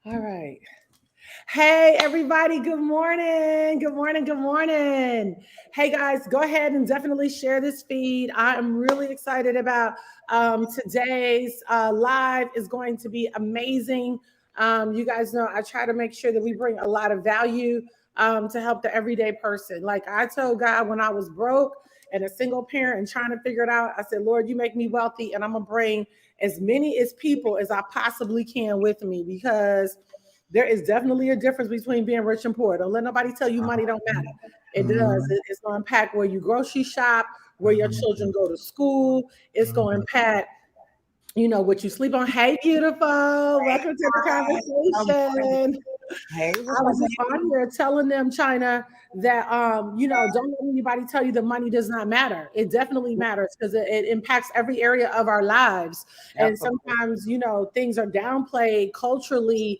All right. Hey, everybody. Good morning. Good morning. Good morning. Hey, guys, go ahead and definitely share this feed. I am really excited about today's live is going to be amazing. You guys know I try to make sure that we bring a lot of value to help the everyday person. Like I told God when I was broke and a single parent and trying to figure it out, I said, Lord, you make me wealthy and I'm going to bring as many as people as I possibly can with me because there is definitely a difference between being rich and poor. Don't let nobody tell you money don't matter. It does. Mhm, It's going to impact where you grocery shop, where your children mhm, go to school. It's going to mhm. impact, what you sleep on. Hey, beautiful. Welcome to the Hi, um, conversation. hey, I what's up, was just on man? here telling them, China, that don't let anybody tell you that money does not matter. It definitely matters because it impacts every area of our lives. And Absolutely. sometimes, things are downplayed culturally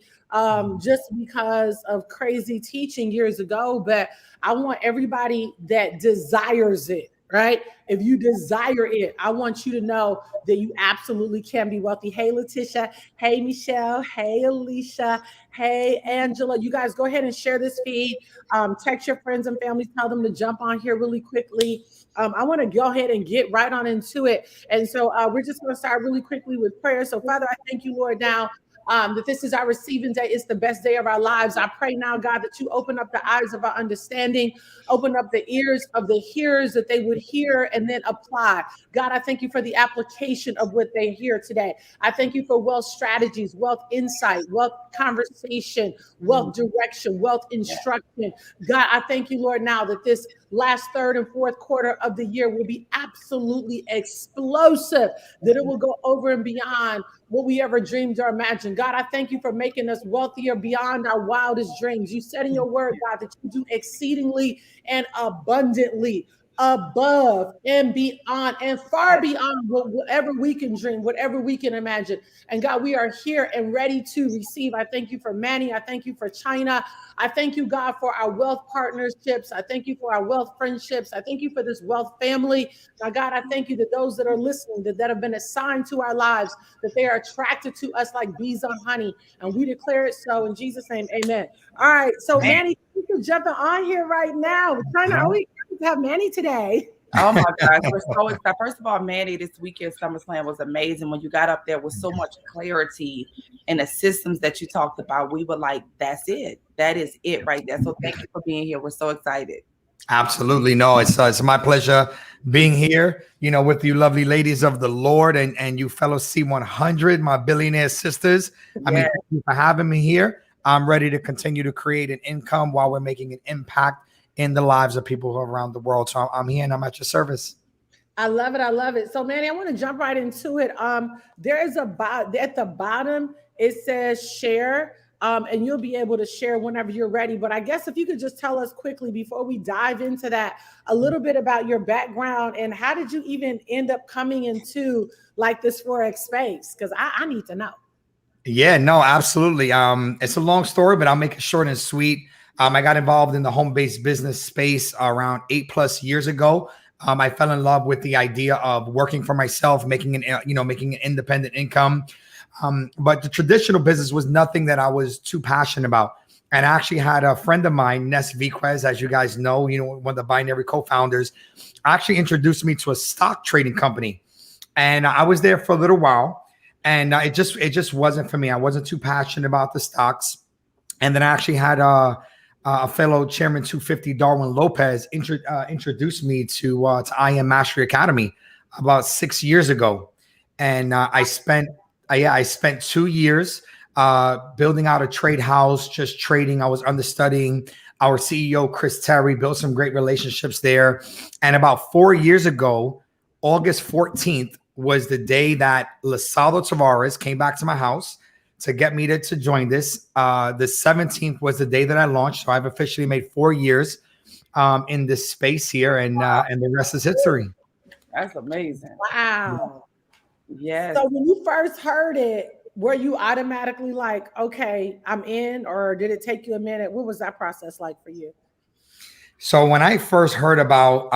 just because of crazy teaching years ago. But I want everybody that desires it, right? If you desire it, I want you to know that you absolutely can be wealthy. Hey, Letitia. Hey, Michelle. Hey, Alicia. Hey, Angela, you guys go ahead and share this feed. Text your friends and family, tell them to jump on here really quickly. I want to go ahead and get right on into it. And so we're just going to start really quickly with prayer. So, Father, I thank you, Lord, now. That this is our receiving day. It's the best day of our lives. I pray now, God, that you open up the eyes of our understanding, open up the ears of the hearers that they would hear and then apply. God, I thank you for the application of what they hear today. I thank you for wealth strategies, wealth insight, wealth conversation, Mhm. wealth direction, wealth Yeah. instruction. God, I thank you, Lord, now that this last third and fourth quarter of the year will be absolutely explosive, that it will go over and beyond what we ever dreamed or imagined. God, I thank you for making us wealthier beyond our wildest dreams. You said in your word, God, that you do exceedingly and abundantly above and beyond and far beyond whatever we can dream, whatever we can imagine. And God, we are here and ready to receive. I thank you for Manny. I thank you for China. I thank you, God, for our wealth partnerships. I thank you for our wealth friendships. I thank you for this wealth family. Now, God, I thank you that those that are listening, that have been assigned to our lives, that they are attracted to us like bees on honey. And we declare it so in Jesus' name. Amen. All right. So, Man. Manny, you can jump on here right now. We're trying to always have Manny today. Oh my gosh, we're so excited. First of all, Manny, this weekend SummerSlam was amazing. When you got up there with so much clarity and the systems that you talked about, we were like, that's it. That is it right there. So thank you for being here. We're so excited. Absolutely. No, it's my pleasure being here, with you lovely ladies of the Lord and you fellow C100, my billionaire sisters. I mean, Yeah. thank you for having me here. I'm ready to continue to create an income while we're making an impact in the lives of people around the world. So I'm here and I'm at your service. I love it. I love it. So, Manny, I want to jump right into it. There is at the bottom, it says share. And you'll be able to share whenever you're ready. But I guess if you could just tell us quickly before we dive into that, a little bit about your background and how did you even end up coming into like this Forex space? Because I need to know. Yeah, no, absolutely. It's a long story, but I'll make it short and sweet. I got involved in the home-based business space around 8+ years ago. I fell in love with the idea of working for myself, making an independent income. But the traditional business was nothing that I was too passionate about. And I actually had a friend of mine, Ness Viquez, as you guys know, one of the Binary co-founders, actually introduced me to a stock trading company, and I was there for a little while, and it just wasn't for me. I wasn't too passionate about the stocks, and then I actually had a fellow chairman 250 Darwin Lopez introduced me to IM Mastery Academy about 6 years ago, and I spent 2 years building out a trade house, just trading. I was understudying our CEO Chris Terry, built some great relationships there, and about 4 years ago, August 14th was the day that Lasalo Tavares came back to my house to get me to join this. The 17th was the day that I launched. So I've officially made 4 years in this space here, and the rest is history. That's amazing. Wow. Yes. So when you first heard it, were you automatically like, okay, I'm in, or did it take you a minute? What was that process like for you? So when I first heard about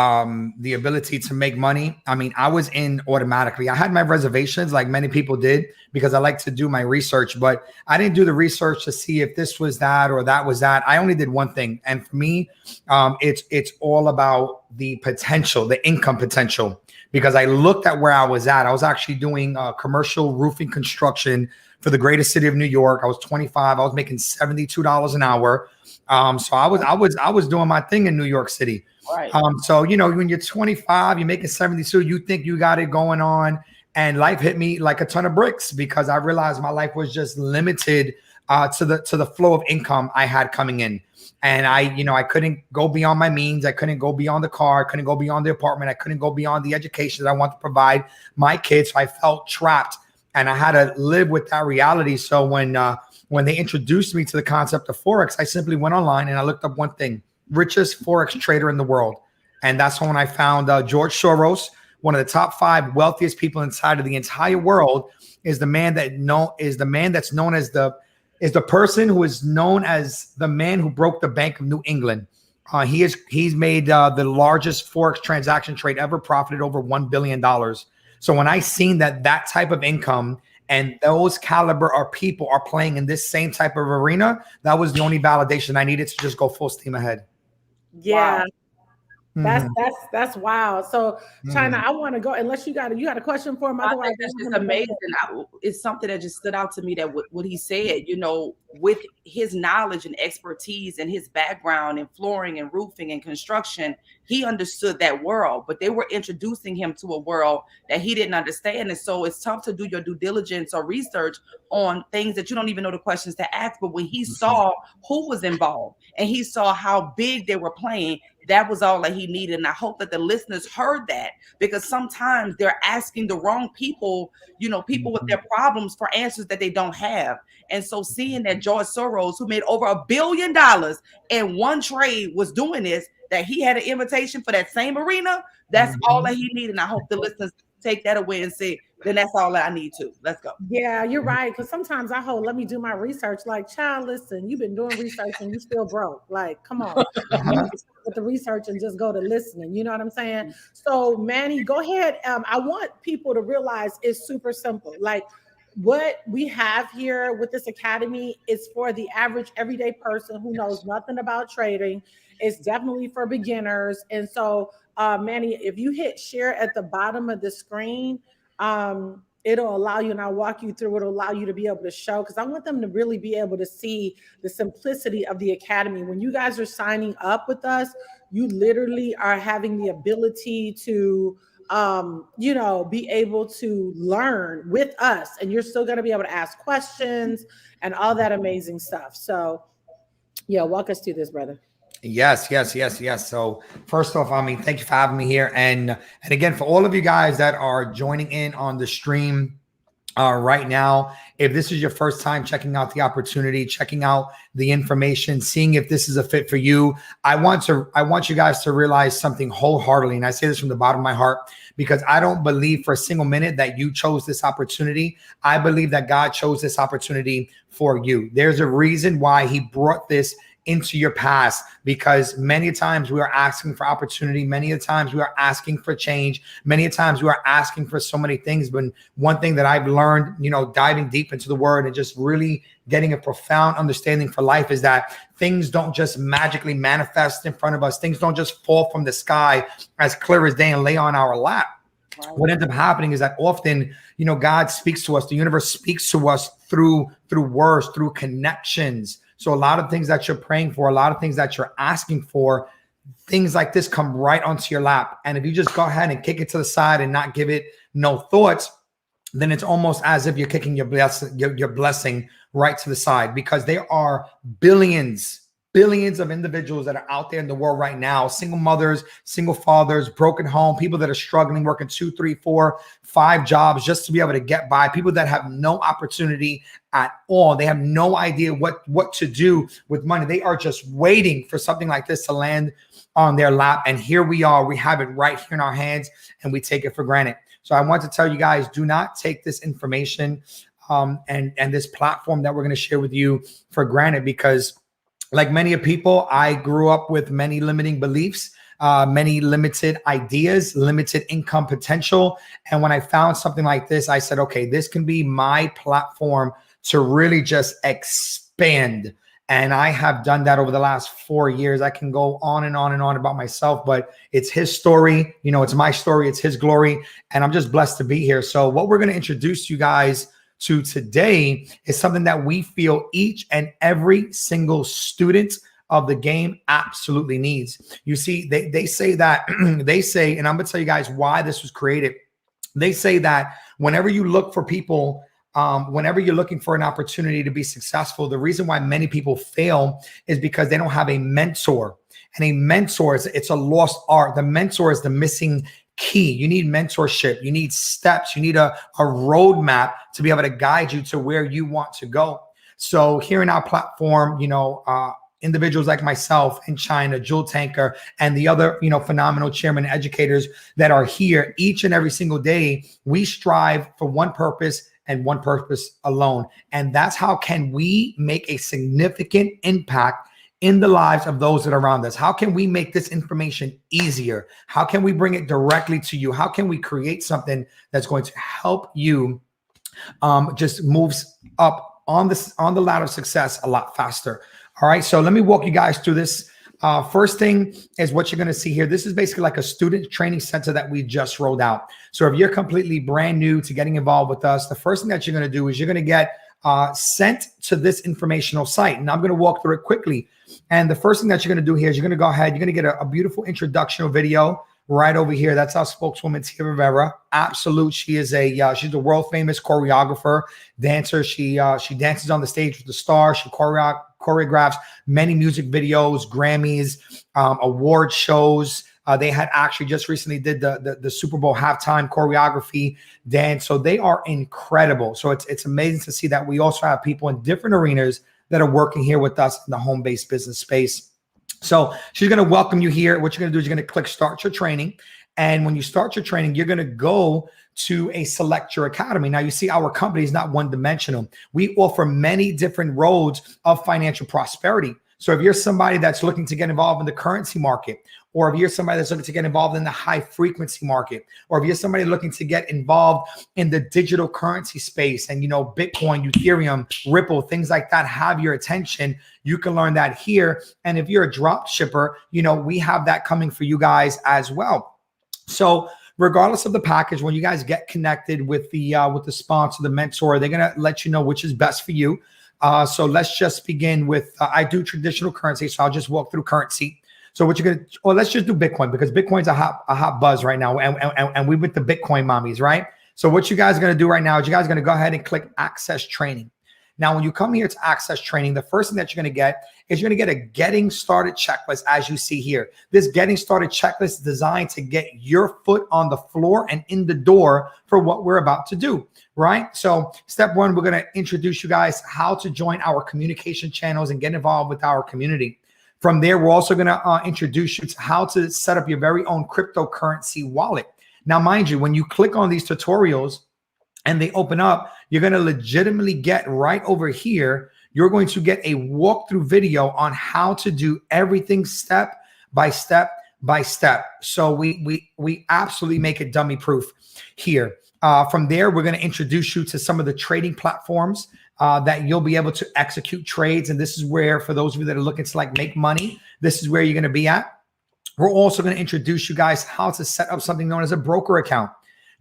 the ability to make money, I mean, I was in automatically. I had my reservations like many people did because I like to do my research, but I didn't do the research to see if this was that or that was that. I only did one thing. And for me, it's all about the potential, the income potential, because I looked at where I was at. I was actually doing commercial roofing construction for the greatest city of New York. I was 25. I was making $72 an hour. So I was doing my thing in New York City. Right. So you know, when you're 25, you're making 72, you think you got it going on, and life hit me like a ton of bricks because I realized my life was just limited to the flow of income I had coming in. And I couldn't go beyond my means. I couldn't go beyond the car. I couldn't go beyond the apartment. I couldn't go beyond the education that I want to provide my kids. So I felt trapped, and I had to live with that reality. So when they introduced me to the concept of Forex, I simply went online and I looked up one thing: richest Forex trader in the world. And that's when I found George Soros, one of the top 5 wealthiest people inside of the entire world, is the man that's known as the person who is known as the man who broke the Bank of New England. He's made the largest Forex transaction trade ever, profited over $1 billion. So when I seen that type of income and those caliber of people are playing in this same type of arena, that was the only validation I needed to just go full steam ahead. Yeah. Wow. That's wild. So China, I want to go unless you got a question for him. I think that's just amazing. It's something that just stood out to me, that what he said, you know, with his knowledge and expertise and his background in flooring and roofing and construction, he understood that world, but they were introducing him to a world that he didn't understand. And so it's tough to do your due diligence or research on things that you don't even know the questions to ask. But when he saw who was involved and he saw how big they were playing, that was all that he needed. And I hope that the listeners heard that, because sometimes they're asking the wrong people, you know, people with their problems, for answers that they don't have. And so seeing that George Soros, who made over $1 billion in one trade, was doing this, that he had an invitation for that same arena, that's all that he needed. And I hope the listeners take that away and say, then that's all that I need to. Let's go. Yeah, you're right. Because sometimes let me do my research. Like, child, listen, you've been doing research and you still broke. Like, come on. With the research and just go to listening. You know what I'm saying? So, Manny, go ahead. I want people to realize it's super simple. Like, what we have here with this academy is for the average everyday person who knows nothing about trading. It's definitely for beginners. And so, Manny, if you hit share at the bottom of the screen, it'll allow you, and I'll walk you through, it'll allow you to be able to show, because I want them to really be able to see the simplicity of the academy. When you guys are signing up with us, you literally are having the ability to be able to learn with us, and you're still going to be able to ask questions and all that amazing stuff. So yeah, walk us through this, brother. Yes. So first off, I mean, thank you for having me here. And again, for all of you guys that are joining in on the stream right now, if this is your first time checking out the opportunity, checking out the information, seeing if this is a fit for you, I want you guys to realize something wholeheartedly. And I say this from the bottom of my heart, because I don't believe for a single minute that you chose this opportunity. I believe that God chose this opportunity for you. There's a reason why he brought this into your past, because many times we are asking for opportunity. Many times we are asking for change. Many times we are asking for so many things. But one thing that I've learned, diving deep into the word and just really getting a profound understanding for life, is that things don't just magically manifest in front of us. Things don't just fall from the sky as clear as day and lay on our lap. Wow. What ends up happening is that often, God speaks to us. The universe speaks to us through words, through connections. So a lot of things that you're praying for, a lot of things that you're asking for, things like this come right onto your lap. And if you just go ahead and kick it to the side and not give it no thoughts, then it's almost as if you're kicking your blessing right to the side, because there are billions of individuals that are out there in the world right now, single mothers, single fathers, broken home, people that are struggling, working 2, 3, 4, 5 jobs just to be able to get by, people that have no opportunity at all. They have no idea what to do with money. They are just waiting for something like this to land on their lap. And here we are, we have it right here in our hands, and we take it for granted. So I want to tell you guys, do not take this information and this platform that we're going to share with you for granted, because like many of people, I grew up with many limiting beliefs, many limited ideas, limited income potential. And when I found something like this, I said, okay, this can be my platform to really just expand. And I have done that over the last 4 years. I can go on and on and on about myself, but it's his story. You know, it's my story. It's his glory. And I'm just blessed to be here. So what we're going to introduce you guys to today is something that we feel each and every single student of the game absolutely needs. You see, they say that, they say, and I'm going to tell you guys why this was created. They say that whenever you look for people, whenever you're looking for an opportunity to be successful, the reason why many people fail is because they don't have a mentor. And a mentor it's a lost art. The mentor is the missing key. You need mentorship. You need steps. You need a roadmap to be able to guide you to where you want to go. So here in our platform, you know, individuals like myself in China, Jewel Tanker, and the other, you know, phenomenal chairman educators that are here each and every single day, we strive for one purpose and one purpose alone. And that's how can we make a significant impact in the lives of those that are around us. How can we make this information easier? How can we bring it directly to you? How can we create something that's going to help you just moves up on the ladder of success a lot faster? All right, so let me walk you guys through this. First thing is what you're going to see here. This is basically like a student training center that we just rolled out. So if you're completely brand new to getting involved with us, the first thing that you're going to do is you're going to get sent to this informational site. And I'm going to walk through it quickly. And the first thing that you're going to do here is you're going to go ahead. You're going to get a beautiful introductional video right over here. That's our spokeswoman, Tia Rivera. Absolute. She is she's a world famous choreographer, dancer. She dances on the stage with the stars. She choreographs many music videos, Grammys, award shows. They had actually just recently did the Super Bowl halftime choreography dance. So they are incredible. So it's amazing to see that we also have people in different arenas that are working here with us in the home-based business space. So she's going to welcome you here. What you're going to do is you're going to click start your training. And when you start your training, you're going to go to a select your academy. Now you see our company is not one dimensional. We offer many different roads of financial prosperity. So if you're somebody that's looking to get involved in the currency market, or if you're somebody that's looking to get involved in the high frequency market, or if you're somebody looking to get involved in the digital currency space and, you know, Bitcoin, Ethereum, Ripple, things like that have your attention, you can learn that here. And if you're a drop shipper, you know, we have that coming for you guys as well. So regardless of the package, when you guys get connected with the sponsor, the mentor, they're going to let you know which is best for you. So let's just begin with, I do traditional currency. So I'll just walk through currency. So what you're going to, or let's just do Bitcoin because Bitcoin's a hot buzz right now. And we with the Bitcoin mommies, right? So what you guys are going to do right now is you guys are going to go ahead and click access training. Now, when you come here to access training, the first thing that you're going to get is you're going to get a getting started checklist, as you see here. This getting started checklist is designed to get your foot on the floor and in the door for what we're about to do, right? So step one, we're going to introduce you guys how to join our communication channels and get involved with our community. From there, we're also going to introduce you to how to set up your very own cryptocurrency wallet. Now, mind you, when you click on these tutorials and they open up, you're going to legitimately get right over here. You're going to get a walkthrough video on how to do everything step by step by step. So we absolutely make it dummy proof here. From there, we're going to introduce you to some of the trading platforms that you'll be able to execute trades. And this is where, for those of you that are looking to like make money, this is where you're going to be at. We're also going to introduce you guys how to set up something known as a broker account.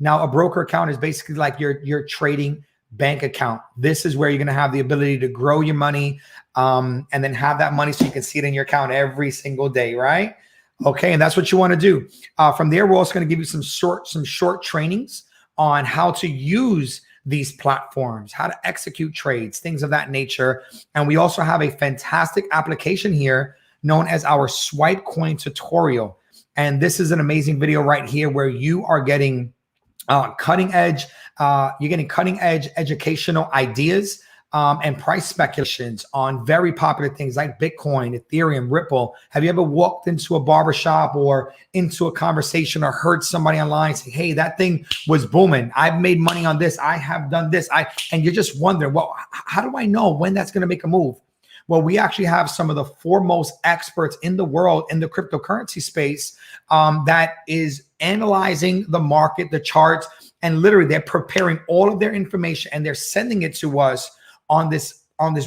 Now, a broker account is basically like your trading bank account. This is where you're going to have the ability to grow your money and then have that money so you can see it in your account every single day, right? Okay, and that's what you want to do. From there, we're also going to give you some short trainings on how to use these platforms, how to execute trades, things of that nature. And we also have a fantastic application here known as our Swipe Coin tutorial. And this is an amazing video right here where you are getting cutting edge educational ideas and price speculations on very popular things like Bitcoin, Ethereum, Ripple. Have you ever walked into a barbershop or into a conversation or heard somebody online say, hey, that thing was booming. I've made money on this. I have done this. And you're just wondering, well, how do I know when that's going to make a move? Well, we actually have some of the foremost experts in the world in the cryptocurrency space that is analyzing the market, the charts, and literally they're preparing all of their information and they're sending it to us on this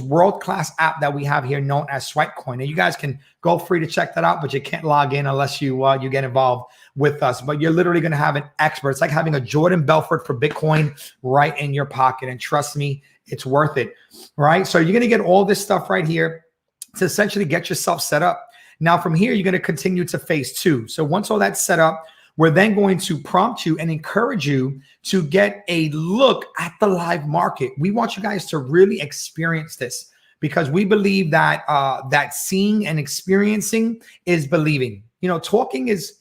world-class app that we have here known as SwipeCoin. And you guys can go free to check that out, but you can't log in unless you get involved with us. But you're literally going to have an expert. It's like having a Jordan Belfort for Bitcoin right in your pocket. And trust me, it's worth it, right? So you're going to get all this stuff right here to essentially get yourself set up. Now from here, you're going to continue to phase 2. So once all that's set up, we're then going to prompt you and encourage you to get a look at the live market. We want you guys to really experience this because we believe that that seeing and experiencing is believing. You know, talking is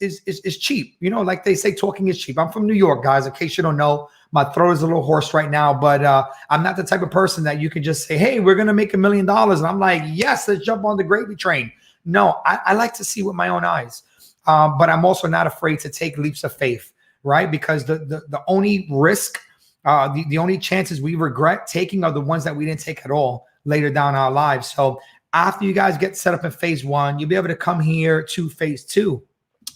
cheap. You know, like they say, talking is cheap. I'm from New York, guys. In case you don't know, my throat is a little hoarse right now, but I'm not the type of person that you can just say, hey, we're going to make $1 million. And I'm like, yes, let's jump on the gravy train. No, I like to see with my own eyes. But I'm also not afraid to take leaps of faith, right? Because the only risk, the only chances we regret taking are the ones that we didn't take at all later down our lives. So after you guys get set up in phase 1, you'll be able to come here to phase 2.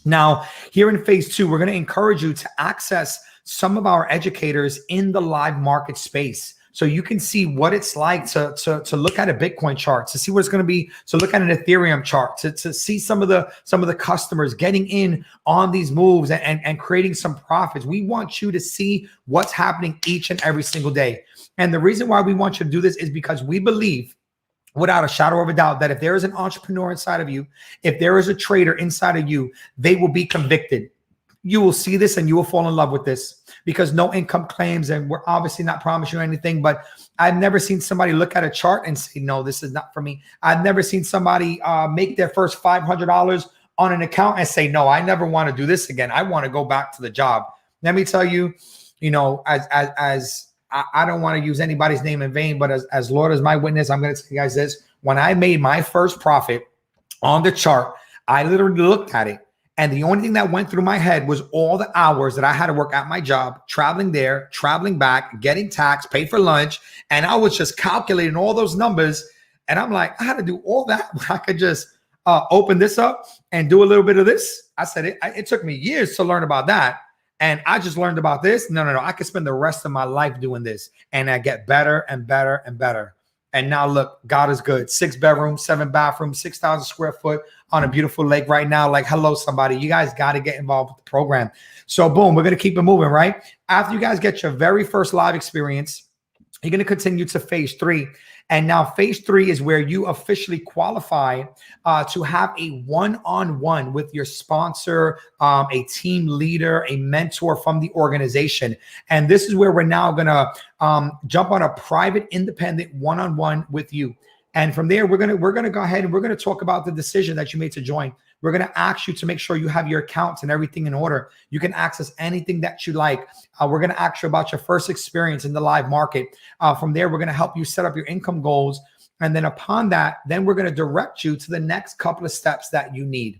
Now, here in phase 2, we're going to encourage you to access some of our educators in the live market space. So you can see what it's like to look at a Bitcoin chart, to see what it's going to be, to look at an Ethereum chart, to see some of the customers getting in on these moves and creating some profits. We want you to see what's happening each and every single day. And the reason why we want you to do this is because we believe without a shadow of a doubt that if there is an entrepreneur inside of you, if there is a trader inside of you, they will be convicted. You will see this and you will fall in love with this because no income claims, and we're obviously not promising you anything, but I've never seen somebody look at a chart and say, no, this is not for me. I've never seen somebody make their first $500 on an account and say, no, I never want to do this again. I want to go back to the job. Let me tell you, you know, as I don't want to use anybody's name in vain, but as Lord is my witness, I'm going to tell you guys this. When I made my first profit on the chart, I literally looked at it. And the only thing that went through my head was all the hours that I had to work at my job, traveling there, traveling back, getting taxed, paid for lunch. And I was just calculating all those numbers. And I'm like, I had to do all that. I could just open this up and do a little bit of this. I said it took me years to learn about that. And I just learned about this. No. I could spend the rest of my life doing this. And I get better and better and better. And now look, God is good. 6 bedrooms, 7 bathrooms, 6,000 square foot on a beautiful lake right now. Like, hello, somebody. You guys got to get involved with the program. So boom, we're going to keep it moving, right? After you guys get your very first live experience, you're going to continue to phase 3. And now phase 3 is where you officially qualify to have a one-on-one with your sponsor, a team leader, a mentor from the organization. And this is where we're now going to jump on a private, independent one-on-one with you. And from there, we're gonna go ahead and we're gonna talk about the decision that you made to join. We're gonna ask you to make sure you have your accounts and everything in order. You can access anything that you like. We're gonna ask you about your first experience in the live market. From there, we're gonna help you set up your income goals. And then upon that, then we're gonna direct you to the next couple of steps that you need.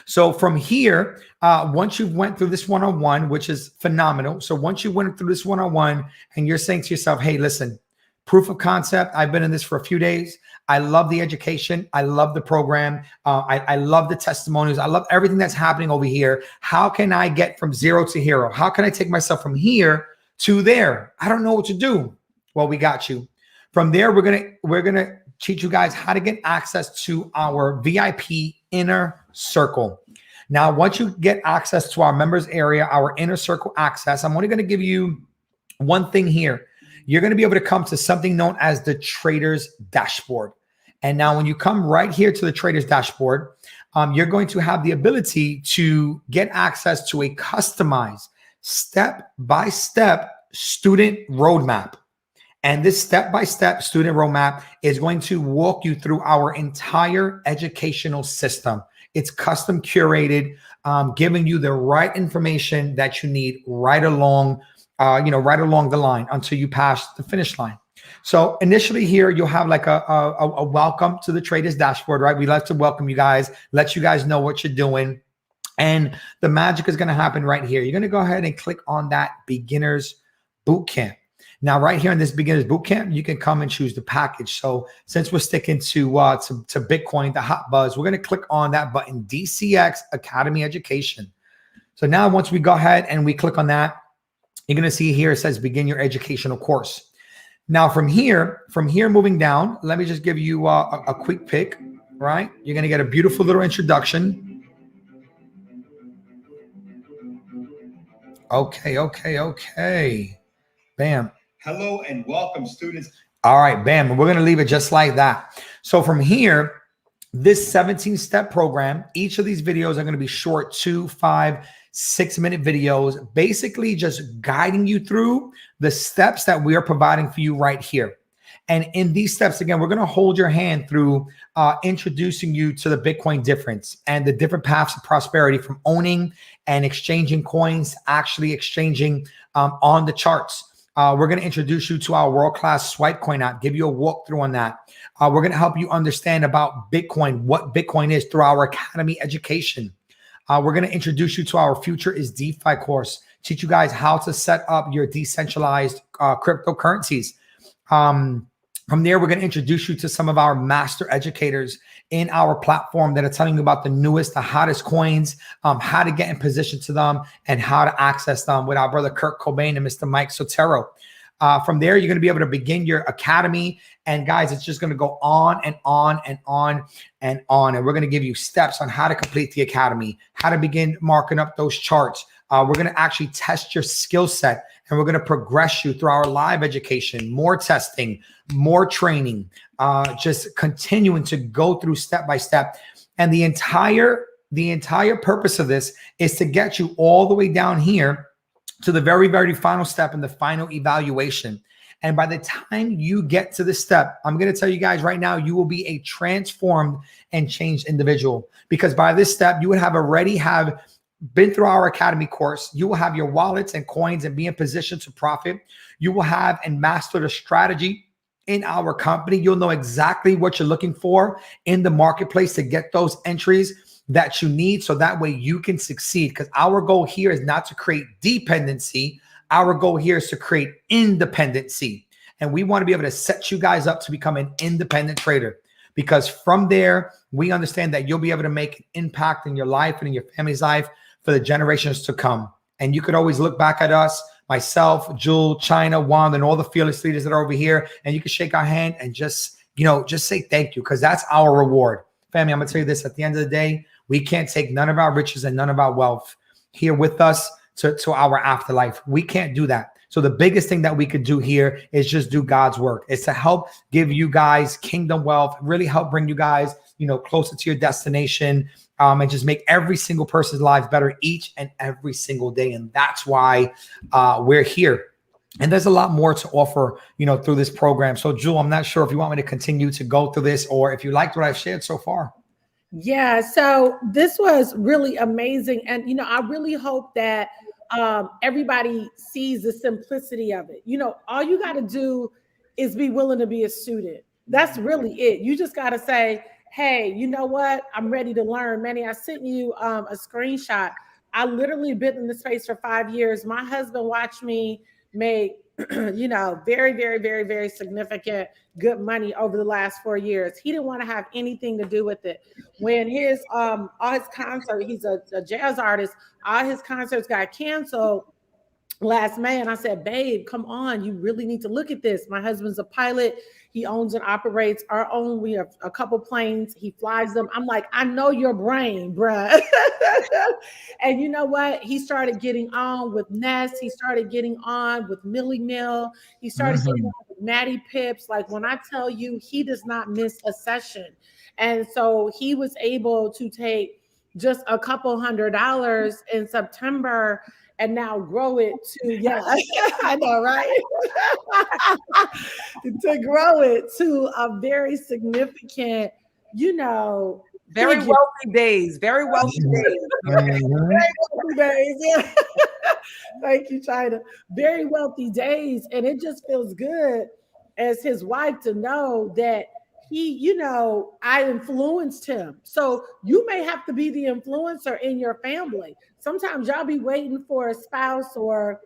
So from here, once you've went through this one-on-one, which is phenomenal. So once you went through this one-on-one and you're saying to yourself, hey, listen, proof of concept. I've been in this for a few days. I love the education. I love the program. I love the testimonials. I love everything that's happening over here. How can I get from 0 to hero? How can I take myself from here to there? I don't know what to do. Well, we got you. From there, we're gonna teach you guys how to get access to our VIP inner circle. Now, once you get access to our members area, our inner circle access, I'm only going to give you one thing here. You're going to be able to come to something known as the Trader's Dashboard. And now when you come right here to the Trader's Dashboard, you're going to have the ability to get access to a customized step-by-step student roadmap. And this step-by-step student roadmap is going to walk you through our entire educational system. It's custom curated, giving you the right information that you need right along the line until you pass the finish line. So initially here, you'll have like a welcome to the Trader's Dashboard, right? We like to welcome you guys, let you guys know what you're doing. And the magic is going to happen right here. You're going to go ahead and click on that Beginners Bootcamp. Now, right here in this beginner's bootcamp, you can come and choose the package. So since we're sticking to Bitcoin, the hot buzz, we're going to click on that button, DCX Academy Education. So now once we go ahead and we click on that, you're going to see here, it says begin your educational course. Now from here moving down, let me just give you a quick pick, right? You're going to get a beautiful little introduction. Okay. Bam. Hello and welcome, students. All right, bam. We're going to leave it just like that. So from here, this 17-step program, each of these videos are going to be short 2, 5, 6-minute videos, basically just guiding you through the steps that we are providing for you right here. And in these steps, again, we're going to hold your hand through introducing you to the Bitcoin difference and the different paths of prosperity, from owning and exchanging coins, actually exchanging on the charts. We're going to introduce you to our world-class Swipe Coin app, give you a walkthrough on that. We're going to help you understand about Bitcoin, what Bitcoin is, through our Academy education. We're going to introduce you to our Future is DeFi course, teach you guys how to set up your decentralized cryptocurrencies. From there, we're going to introduce you to some of our master educators in our platform that are telling you about the newest, the hottest coins, how to get in position to them, and how to access them with our brother Kurt Cobain and Mr. Mike Sotero. From there, you're going to be able to begin your academy. And guys, it's just going to go on and on and on and on. And we're going to give you steps on how to complete the academy, how to begin marking up those charts. We're going to actually test your skill set, and we're going to progress you through our live education, more testing, more training, just continuing to go through step by step. And the entire purpose of this is to get you all the way down here to the very, very final step in the final evaluation. And by the time you get to this step, I'm going to tell you guys right now, you will be a transformed and changed individual, because by this step, you would have already been through our academy course. You will have your wallets and coins and be in position to profit. You will have and master the strategy in our company. You'll know exactly what you're looking for in the marketplace to get those entries that you need, so that way you can succeed. Because our goal here is not to create dependency. Our goal here is to create independency. And we want to be able to set you guys up to become an independent trader, because from there, we understand that you'll be able to make an impact in your life and in your family's life for the generations to come. And you could always look back at us, myself, Jewel, China, Wand, and all the fearless leaders that are over here, and you can shake our hand and just say thank you, because that's our reward. Family, I'm going to tell you this, at the end of the day, we can't take none of our riches and none of our wealth here with us to our afterlife. We can't do that. So the biggest thing that we could do here is just do God's work. It's to help give you guys kingdom wealth, really help bring you guys, closer to your destination, and just make every single person's lives better each and every single day. And that's why we're here. And there's a lot more to offer, through this program. So Jewel, I'm not sure if you want me to continue to go through this, or if you liked what I've shared so far. Yeah, so this was really amazing. And, I really hope that everybody sees the simplicity of it. All you got to do is be willing to be a student. That's really it. You just got to say, hey, you know what? I'm ready to learn. Manny, I sent you a screenshot. I literally been in the space for 5 years. My husband watched me make, very, very, very, very significant good money over the last 4 years. He didn't want to have anything to do with it. When his all his concert, he's a jazz artist, all his concerts got canceled last May. And I said, babe, come on, you really need to look at this. My husband's a pilot. He owns and operates our own. We have a couple planes. He flies them. I'm like, I know your brain, bruh. And you know what? He started getting on with Ness. He started getting on with Millie Mill. He started getting on with Maddie Pips. Like, when I tell you, he does not miss a session. And so he was able to take just a couple $100 in September and now grow it to, I know, right? To grow it to a very significant, very wealthy days. Very wealthy days. Very wealthy days. Yeah. Thank you, China. Very wealthy days. And it just feels good as his wife to know that he, I influenced him. So you may have to be the influencer in your family. Sometimes y'all be waiting for a spouse or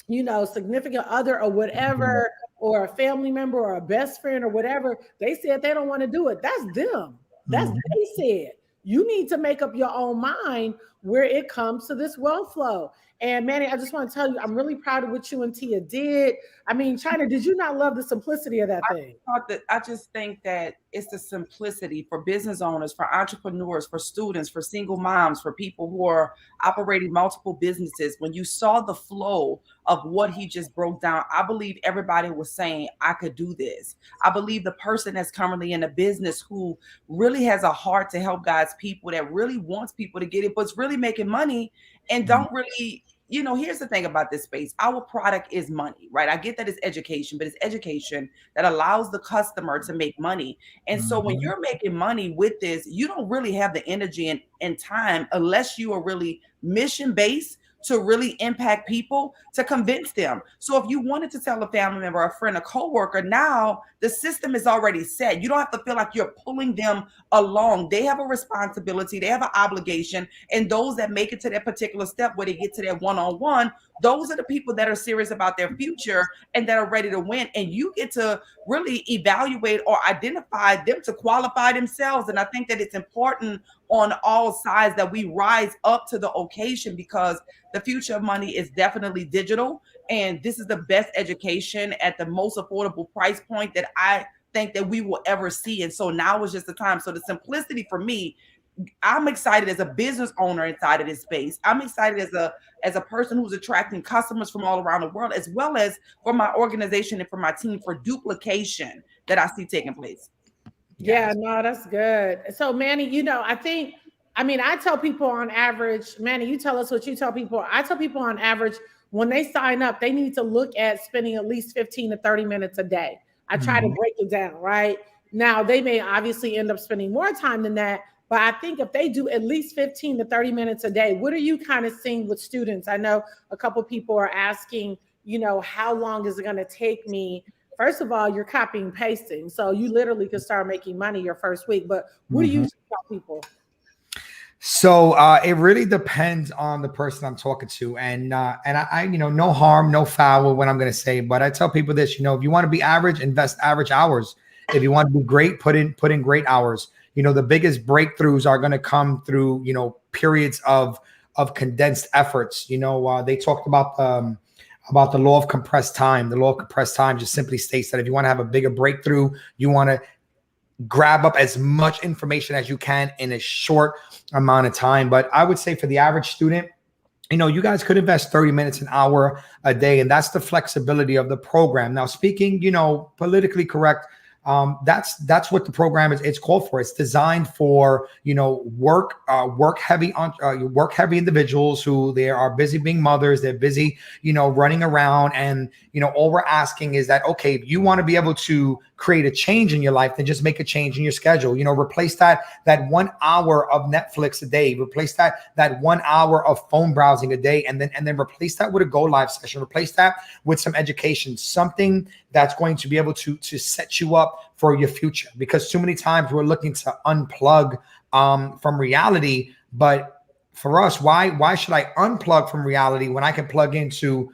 significant other or whatever, or a family member or a best friend or whatever, they said they don't want to do it. That's them. That's they said. You need to make up your own mind where it comes to this wealth flow. And Manny, I just want to tell you, I'm really proud of what you and Tia did. I mean, China, did you not love the simplicity of that thing? I just think that it's the simplicity for business owners, for entrepreneurs, for students, for single moms, for people who are operating multiple businesses. When you saw the flow of what he just broke down, I believe everybody was saying, I could do this. I believe the person that's currently in a business who really has a heart to help God's people, that really wants people to get it, but's really making money and don't really, here's the thing about this space. Our product is money, right? I get that it's education, but it's education that allows the customer to make money. And so when you're making money with this, you don't really have the energy and time unless you are really mission-based to really impact people, to convince them. So if you wanted to tell a family member, a friend, a coworker, now the system is already set. You don't have to feel like you're pulling them along. They have a responsibility, they have an obligation. And those that make it to that particular step where they get to that one-on-one, those are the people that are serious about their future and that are ready to win. And you get to really evaluate or identify them to qualify themselves. And I think that it's important on all sides that we rise up to the occasion, because the future of money is definitely digital. And this is the best education at the most affordable price point that I think that we will ever see. And so now is just the time. So the simplicity for me, I'm excited as a business owner inside of this space. I'm excited as a person who's attracting customers from all around the world, as well as for my organization and for my team, for duplication that I see taking place. Yeah, no, that's good. So Manny, I tell people on average, Manny, you tell us what you tell people. I tell people on average, when they sign up, they need to look at spending at least 15 to 30 minutes a day. I try to break it down, right? Now, they may obviously end up spending more time than that, but I think if they do at least 15 to 30 minutes a day, what are you kind of seeing with students? I know a couple of people are asking, how long is it going to take me? First of all, you're copying and pasting. So you literally could start making money your first week. But what do you tell people? So it really depends on the person I'm talking to. And I no harm, no foul with what I'm going to say. But I tell people this, if you want to be average, invest average hours. If you want to be great, put in great hours. The biggest breakthroughs are going to come through, periods of condensed efforts. They talked about the law of compressed time. The law of compressed time just simply states that if you want to have a bigger breakthrough, you want to grab up as much information as you can in a short amount of time. But I would say for the average student, you guys could invest 30 minutes, an hour a day, and that's the flexibility of the program. Now, speaking, politically correct, that's what the program is. It's called for. It's designed for work heavy individuals who they are busy being mothers. They're busy running around, and all we're asking is that, okay, if you want to be able to create a change in your life, then just make a change in your schedule. Replace that 1 hour of Netflix a day, replace that 1 hour of phone browsing a day, and then replace that with a go live session, replace that with some education, something that's going to be able to set you up for your future. Because too many times we're looking to unplug from reality. But for us, why should I unplug from reality when I can plug into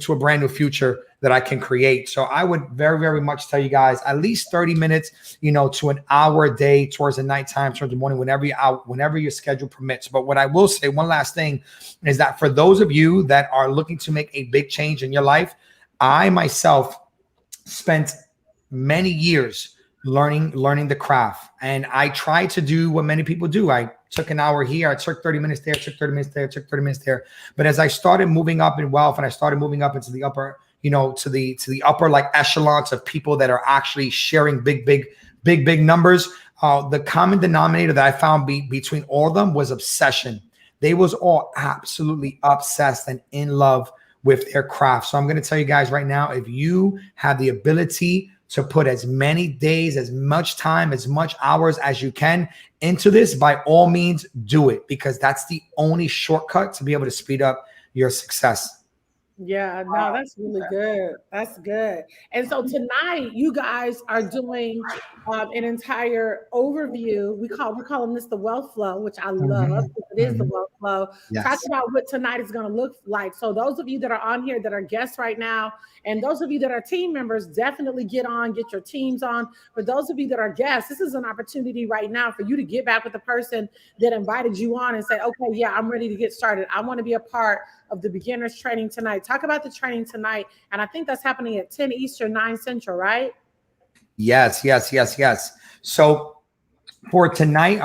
a brand new future that I can create? So I would very, very much tell you guys at least 30 minutes, to an hour a day, towards the nighttime, towards the morning, whenever your schedule permits. But what I will say, one last thing, is that for those of you that are looking to make a big change in your life, I myself spent many years learning the craft, and I tried to do what many people do. I took an hour here, I took 30 minutes there, took 30 minutes there, took 30 minutes there. But as I started moving up in wealth, and I started moving up into the upper, to the upper like echelons of people that are actually sharing big numbers, the common denominator that I found between all of them was obsession. They was all absolutely obsessed and in love with their craft. So I'm going to tell you guys right now, if you have the ability to put as many days, as much time, as much hours as you can into this, by all means, do it, because that's the only shortcut to be able to speed up your success. Yeah, no, that's really good. That's good. And so tonight, you guys are doing an entire overview. We're calling this the wealth flow, which I love Mhm. because it is the Mhm. wealth flow. Talk Yes. about what tonight is going to look like. So those of you that are on here that are guests right now, and those of you that are team members, definitely get on, get your teams on. For those of you that are guests, this is an opportunity right now for you to get back with the person that invited you on and say, okay, yeah, I'm ready to get started. I want to be a part of the beginners training tonight. Talk about the training tonight. And I think that's happening at 10 Eastern, 9 Central, right? Yes, yes, yes, yes. So for tonight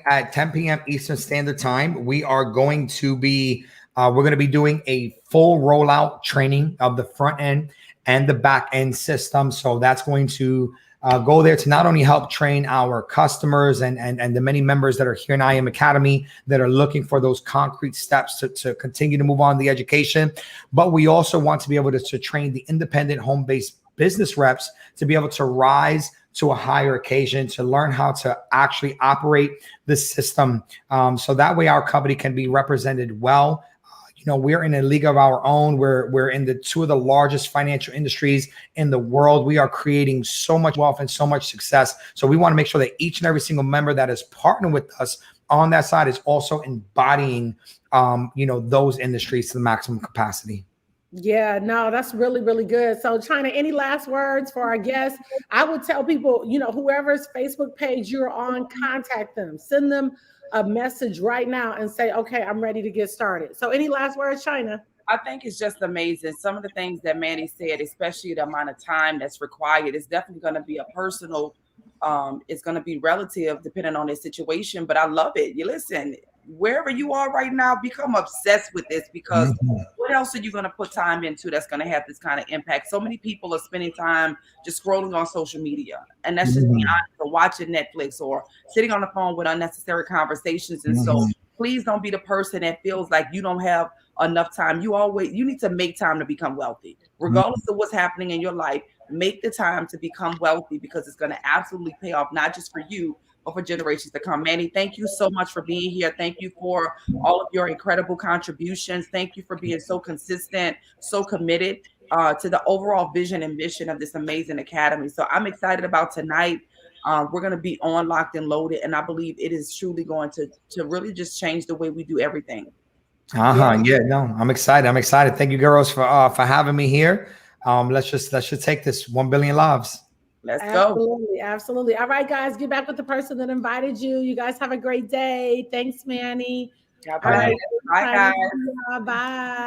at 10 p.m. Eastern Standard Time, we're going to be doing a full rollout training of the front end and the back end system. So that's going to go there to not only help train our customers and the many members that are here in IM Academy that are looking for those concrete steps to continue to move on the education, but we also want to be able to train the independent home-based business reps to be able to rise to a higher occasion, to learn how to actually operate the system. So that way our company can be represented well. We're in a league of our own. We're in the two of the largest financial industries in the world. We are creating so much wealth and so much success. So we want to make sure that each and every single member that is partnering with us on that side is also embodying, those industries to the maximum capacity. Yeah, no, that's really, really good. So, China, any last words for our guests? I would tell people, whoever's Facebook page you're on, contact them, send them a message right now and say, okay, I'm ready to get started. So, any last words, China? I think it's just amazing. Some of the things that Manny said, especially the amount of time that's required, is definitely going to be a personal, it's going to be relative depending on the situation. But I love it. You listen, wherever you are right now, become obsessed with this because Mhm. what else are you going to put time into that's going to have this kind of impact? So many people are spending time just scrolling on social media, and that's just being Mhm. honest, or watching Netflix or sitting on the phone with unnecessary conversations. And so Mhm. please don't be the person that feels like you don't have enough time. You need to make time to become wealthy, regardless of what's happening in your life. Make the time to become wealthy because it's going to absolutely pay off, not just for you, but for generations to come. Manny, thank you so much for being here. Thank you for all of your incredible contributions. Thank you for being so consistent, so committed to the overall vision and mission of this amazing academy. So I'm excited about tonight. We're going to be on, locked, and loaded, and I believe it is truly going to really just change the way we do everything. Uh-huh. Yeah, no, I'm excited. I'm excited. Thank you, girls, for having me here. Let's just take this 1 billion lives. Let's go. Absolutely. Absolutely. All right, guys, get back with the person that invited you. You guys have a great day. Thanks, Manny. God All All bless. right. right. Bye, China, guys. bye.